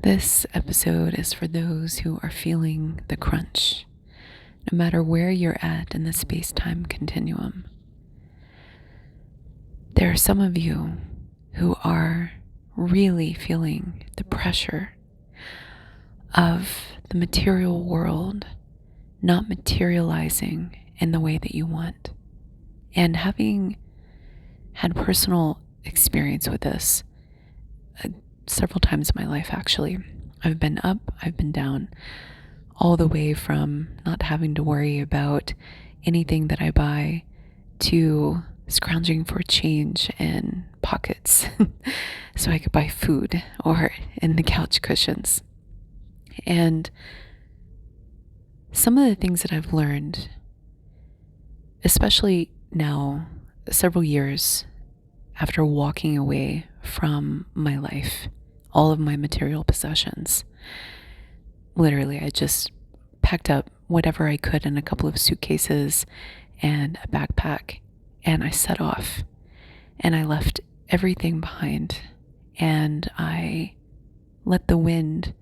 This episode is for those who are feeling the crunch, no matter where you're at in the space-time continuum. There are some of you who are really feeling the pressure of the material world not materializing in the way that you want. And having had personal experience with this several times in my life, actually. I've been up, I've been down, all the way from not having to worry about anything that I buy to scrounging for change in pockets so I could buy food or in the couch cushions. And some of the things that I've learned, especially now, several years after walking away from my life, all of my material possessions. Literally, I just packed up whatever I could in a couple of suitcases and a backpack, and I set off. And I left everything behind, and I let the wind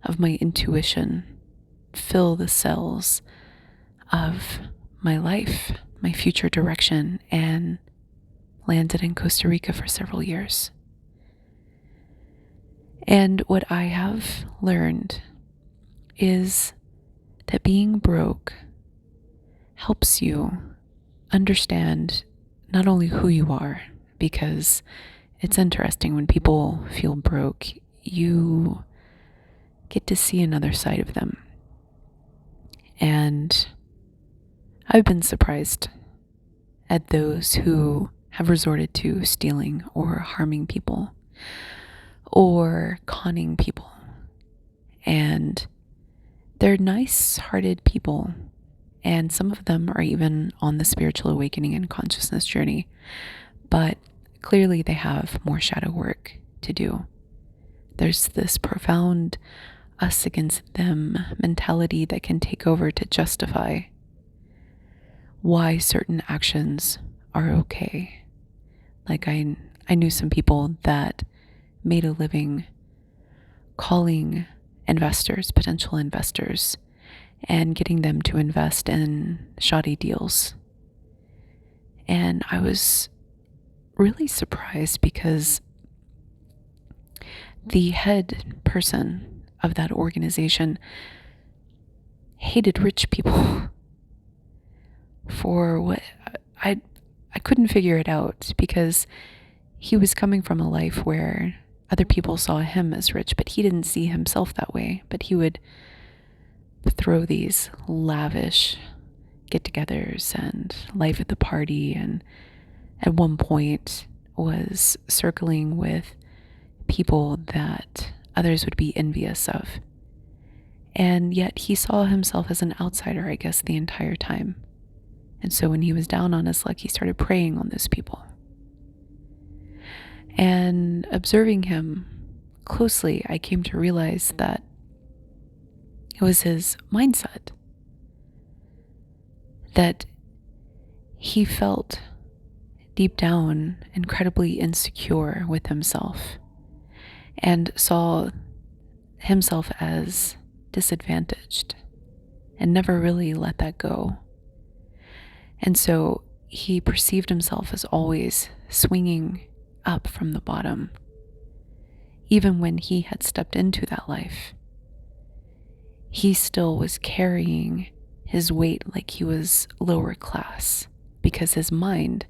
of my intuition fill the sails of my life, my future direction, and landed in Costa Rica for several years. And what I have learned is that being broke helps you understand not only who you are, because it's interesting when people feel broke, you get to see another side of them. And I've been surprised at those who have resorted to stealing or harming people or conning people. And they're nice-hearted people, and some of them are even on the spiritual awakening and consciousness journey, but clearly they have more shadow work to do. There's this profound us against them mentality that can take over to justify why certain actions are okay. Like I knew some people that made a living calling investors, potential investors, and getting them to invest in shoddy deals. And I was really surprised because the head person of that organization hated rich people for what I couldn't figure it out, because he was coming from a life where other people saw him as rich, but he didn't see himself that way. But he would throw these lavish get-togethers and life at the party, and at one point was circling with people that others would be envious of. And yet he saw himself as an outsider, I guess, the entire time. And so when he was down on his luck, he started preying on those people. And observing him closely, I came to realize that it was his mindset, that he felt deep down incredibly insecure with himself and saw himself as disadvantaged and never really let that go. And so he perceived himself as always swinging up from the bottom, even when he had stepped into that life. He still was carrying his weight like he was lower class, because his mind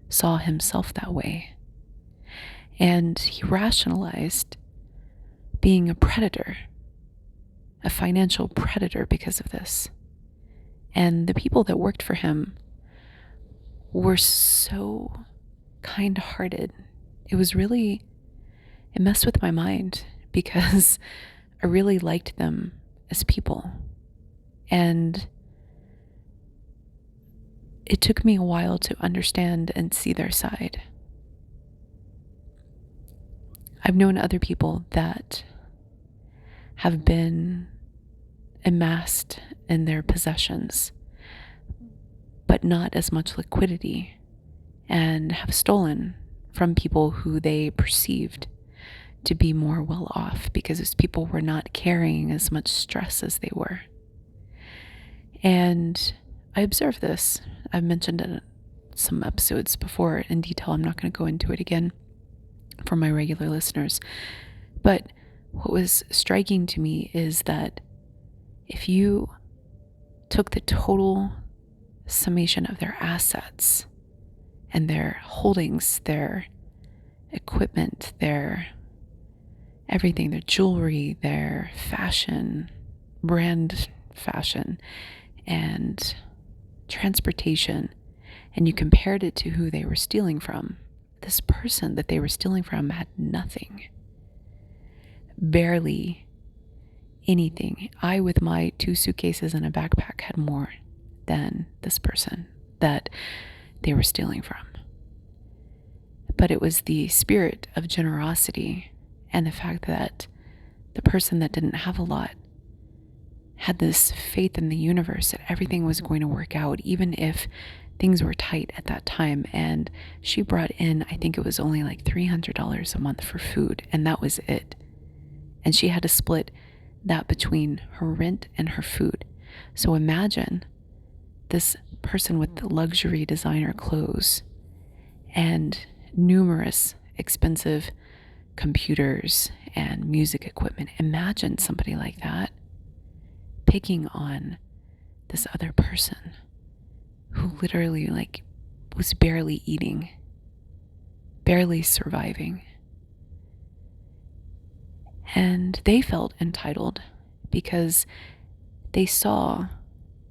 saw himself that way. And he rationalized being a predator, a financial predator, because of this. And the people that worked for him were so kind-hearted. It messed with my mind, because I really liked them as people. And it took me a while to understand and see their side. I've known other people that have been amassed in their possessions, but not as much liquidity, and have stolen from people who they perceived to be more well off because those people were not carrying as much stress as they were. And I observed this. I've mentioned it in some episodes before in detail. I'm not going to go into it again for my regular listeners. But what was striking to me is that if you took the total summation of their assets and their holdings, their equipment, their everything, their jewelry, their fashion, brand fashion, and transportation, and you compared it to who they were stealing from, this person that they were stealing from had nothing. Barely anything. I, with my 2 suitcases and a backpack, had more than this person that they were stealing from. But it was the spirit of generosity and the fact that the person that didn't have a lot had this faith in the universe that everything was going to work out, even if things were tight at that time. And she brought in, I think it was only like $300 a month for food, and that was it. And she had to split that between her rent and her food. So imagine this person with the luxury designer clothes and numerous expensive computers and music equipment. Imagine somebody like that picking on this other person who literally was barely eating, barely surviving. And they felt entitled because they saw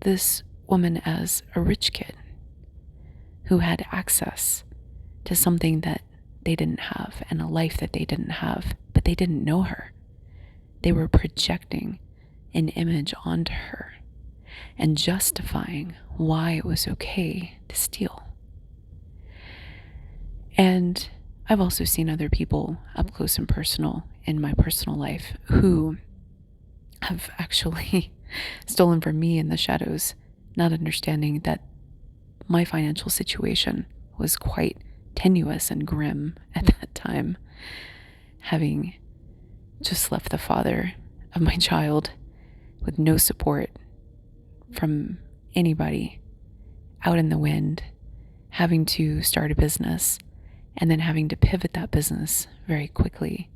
this woman as a rich kid who had access to something that they didn't have and a life that they didn't have, but they didn't know her. They were projecting an image onto her and justifying why it was okay to steal. And I've also seen other people up close and personal in my personal life who have actually stolen from me in the shadows, not understanding that my financial situation was quite tenuous and grim at that time, having just left the father of my child with no support from anybody, out in the wind, having to start a business, and then having to pivot that business very quickly.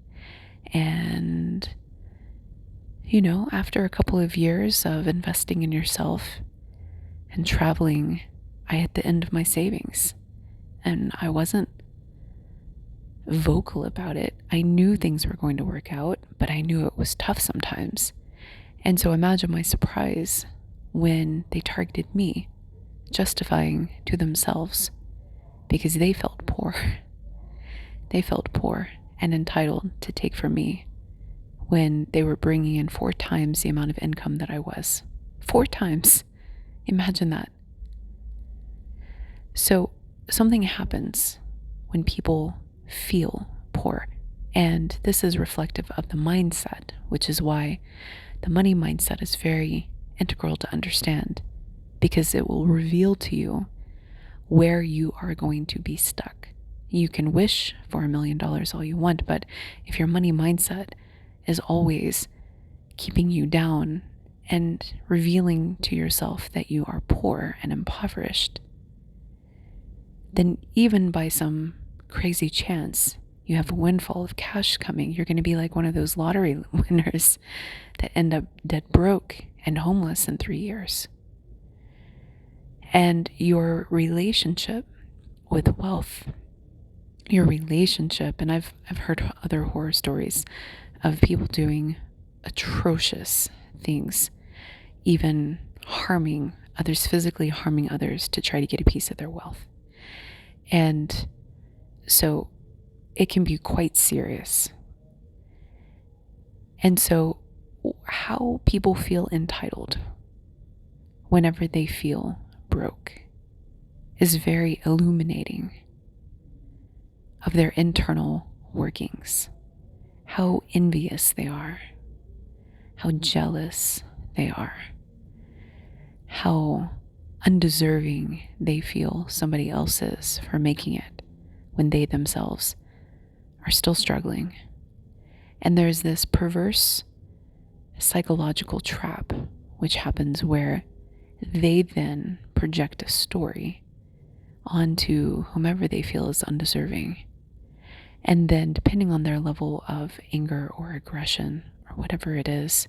And, after a couple of years of investing in yourself and traveling, I hit the end of my savings. And I wasn't vocal about it. I knew things were going to work out, but I knew it was tough sometimes. And so imagine my surprise when they targeted me, justifying to themselves because they felt poor. They felt poor and entitled to take from me when they were bringing in 4 times the amount of income that I was. 4 times. Imagine that. So something happens when people feel poor. And this is reflective of the mindset, which is why the money mindset is very integral to understand, because it will reveal to you where you are going to be stuck. You can wish for $1 million all you want, but if your money mindset is always keeping you down and revealing to yourself that you are poor and impoverished, then even by some crazy chance you have a windfall of cash coming, you're going to be like one of those lottery winners that end up dead broke and homeless in 3 years. And your relationship with wealth, your relationship, and I've heard other horror stories of people doing atrocious things, even harming others, physically harming others to try to get a piece of their wealth. And so it can be quite serious. And so how people feel entitled whenever they feel broke is very illuminating of their internal workings, how envious they are, how jealous they are, how undeserving they feel somebody else is for making it when they themselves are still struggling. And there's this perverse psychological trap which happens where they then project a story onto whomever they feel is undeserving. And then, depending on their level of anger or aggression or whatever it is,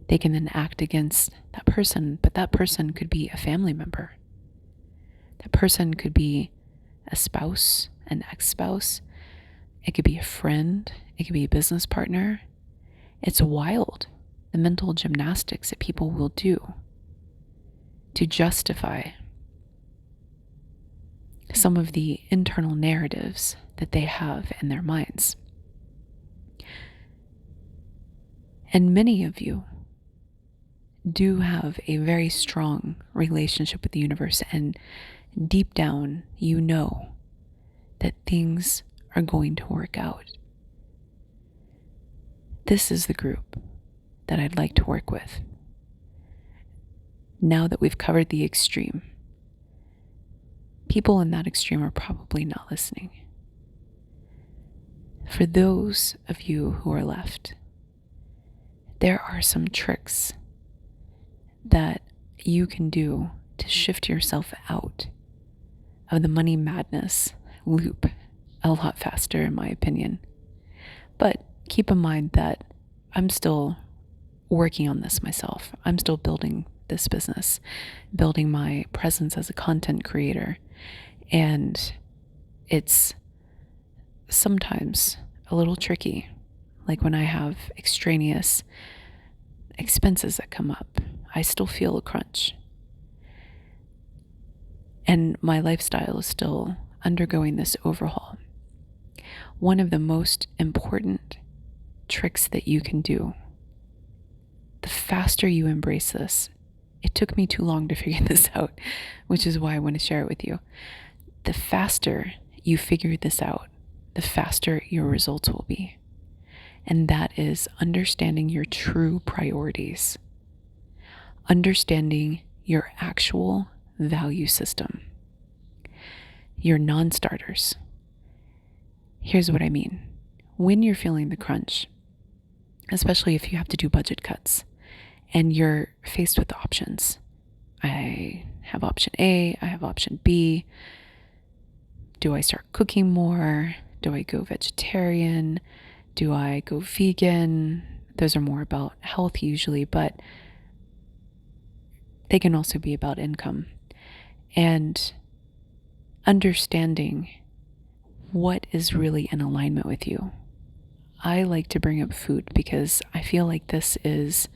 they can then act against that person. But that person could be a family member. That person could be a spouse, an ex-spouse. It could be a friend. It could be a business partner. It's wild, the mental gymnastics that people will do to justify some of the internal narratives that they have in their minds. And many of you do have a very strong relationship with the universe, and deep down, you know that things are going to work out. This is the group that I'd like to work with. Now that we've covered the extreme, people in that extreme are probably not listening. For those of you who are left, there are some tricks that you can do to shift yourself out of the money madness loop a lot faster, in my opinion. But keep in mind that I'm still working on this myself. I'm still building this business, building my presence as a content creator. And it's sometimes a little tricky, like when I have extraneous expenses that come up, I still feel a crunch. And my lifestyle is still undergoing this overhaul. One of the most important tricks that you can do, the faster you embrace this, it took me too long to figure this out, which is why I want to share it with you. The faster you figure this out, the faster your results will be. And that is understanding your true priorities, understanding your actual value system, your non-starters. Here's what I mean. When you're feeling the crunch, especially if you have to do budget cuts and you're faced with options, I have option A, I have option B. Do I start cooking more? Do I go vegetarian? Do I go vegan? Those are more about health usually, but they can also be about income. And understanding what is really in alignment with you. I like to bring up food because I feel like this is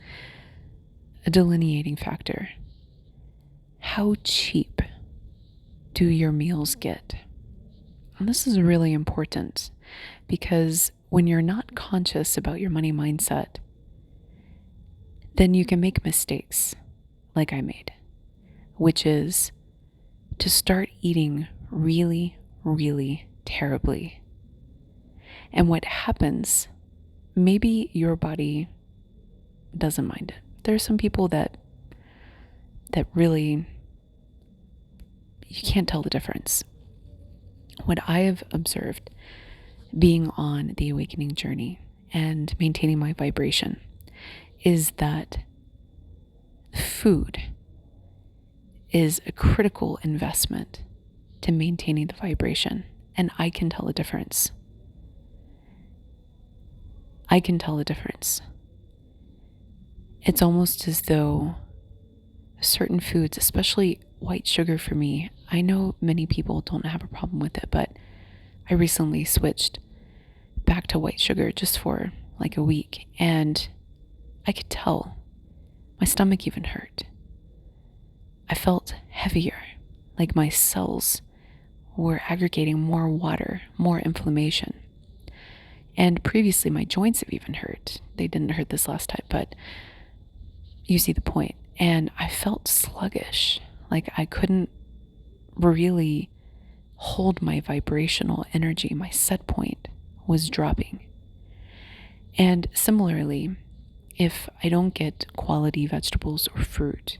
a delineating factor. How cheap do your meals get? And this is really important because when you're not conscious about your money mindset, then you can make mistakes like I made, which is to start eating really, really terribly. And what happens, maybe your body doesn't mind it. There are some people that really, you can't tell the difference. What I have observed being on the awakening journey and maintaining my vibration is that food is a critical investment to maintaining the vibration. And I can tell the difference. I can tell the difference. It's almost as though certain foods, especially white sugar for me, I know many people don't have a problem with it, but I recently switched back to white sugar just for like a week, and I could tell my stomach even hurt. I felt heavier, like my cells were aggregating more water, more inflammation. And previously my joints have even hurt. They didn't hurt this last time, but you see the point. And I felt sluggish, like I couldn't really hold my vibrational energy. My set point was dropping. And similarly, if I don't get quality vegetables or fruit,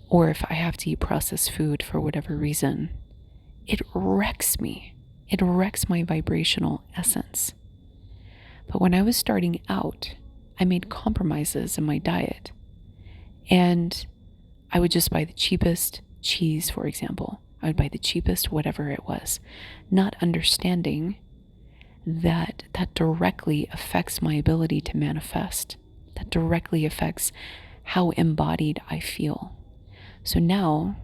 or if I have to eat processed food for whatever reason, it wrecks me. It wrecks my vibrational essence. But when I was starting out, I made compromises in my diet. And I would just buy the cheapest cheese, for example. I would buy the cheapest whatever it was, not understanding that that directly affects my ability to manifest. That directly affects how embodied I feel. So now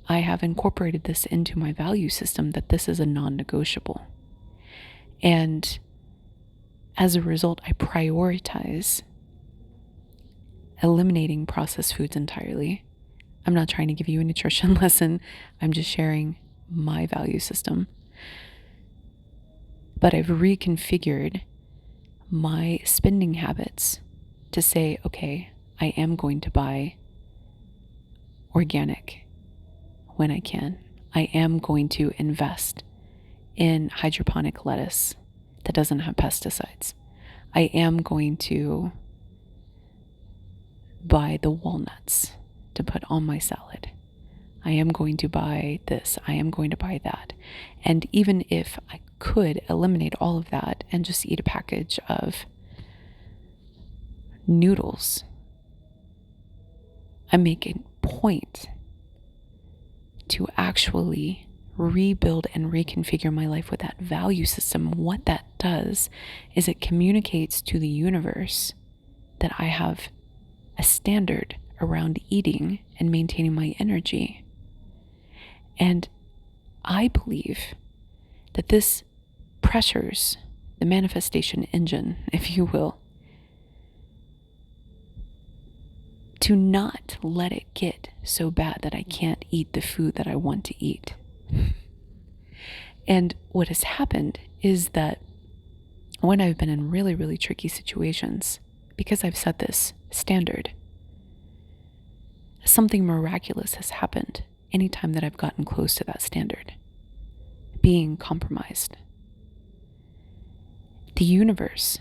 I have incorporated this into my value system that this is a non-negotiable. And as a result, I prioritize eliminating processed foods entirely. I'm not trying to give you a nutrition lesson. I'm just sharing my value system. But I've reconfigured my spending habits to say, okay, I am going to buy organic when I can. I am going to invest in hydroponic lettuce that doesn't have pesticides. I am going to buy the walnuts to put on my salad. I am going to buy this. I am going to buy that. And even if I could eliminate all of that and just eat a package of noodles, I'm making point to actually rebuild and reconfigure my life with that value system. What that does is it communicates to the universe that I have a standard around eating and maintaining my energy. And I believe that this pressures the manifestation engine, if you will, to not let it get so bad that I can't eat the food that I want to eat. And what has happened is that when I've been in really, really tricky situations, because I've set this standard, something miraculous has happened anytime that I've gotten close to that standard, being compromised. The universe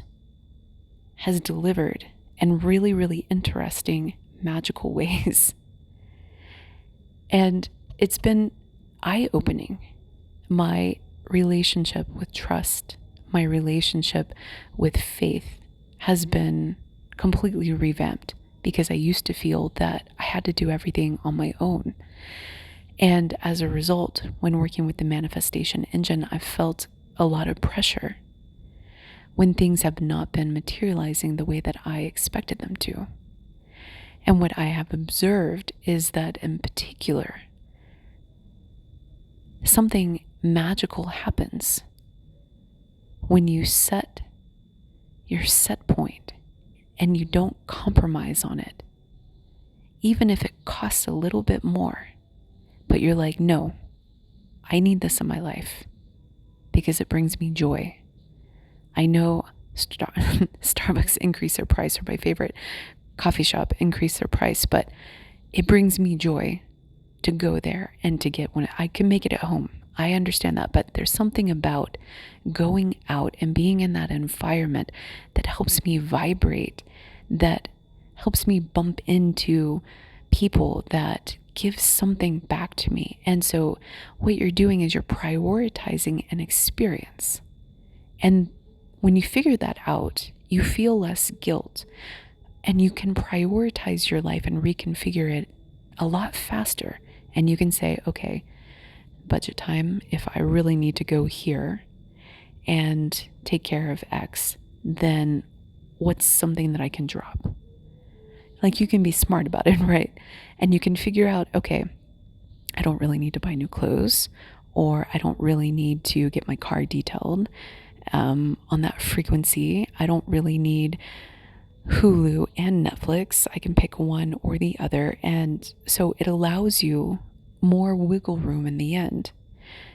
has delivered in really, really interesting, magical ways. And it's been eye-opening. My relationship with trust, my relationship with faith has been completely revamped because I used to feel that I had to do everything on my own. And as a result, when working with the manifestation engine, I've felt a lot of pressure when things have not been materializing the way that I expected them to. And what I have observed is that in particular, something magical happens when you set your set point and you don't compromise on it, even if it costs a little bit more. But you're like, no, I need this in my life because it brings me joy. I know Starbucks increased their price, or my favorite coffee shop increased their price, but it brings me joy to go there and to get one. I can make it at home. I understand that, but there's something about going out and being in that environment that helps me vibrate, that helps me bump into people that give something back to me. And so what you're doing is you're prioritizing an experience. And when you figure that out, you feel less guilt and you can prioritize your life and reconfigure it a lot faster. And you can say, okay, budget time, if I really need to go here and take care of X, then what's something that I can drop? Like, you can be smart about it, right? And you can figure out, okay, I don't really need to buy new clothes, or I don't really need to get my car detailed on that frequency. I don't really need Hulu and Netflix. I can pick one or the other. And so it allows you more wiggle room in the end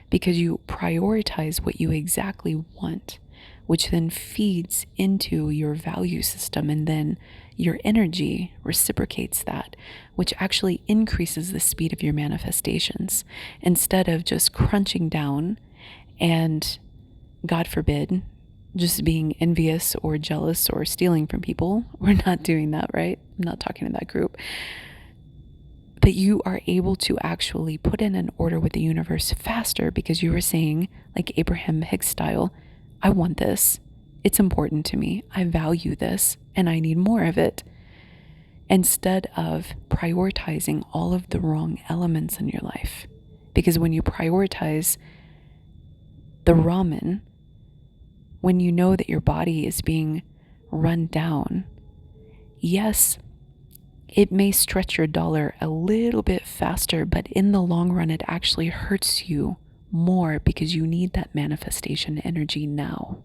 because you prioritize what you exactly want, which then feeds into your value system, and then your energy reciprocates that, which actually increases the speed of your manifestations. Instead of just crunching down and, God forbid, just being envious or jealous or stealing from people. We're not doing that, right? I'm not talking to that group. But you are able to actually put in an order with the universe faster because you were saying, like Abraham Hicks style, I want this. It's important to me. I value this and I need more of it. Instead of prioritizing all of the wrong elements in your life. Because when you prioritize the ramen, when you know that your body is being run down, yes, it may stretch your dollar a little bit faster, but in the long run, it actually hurts you more because you need that manifestation energy now.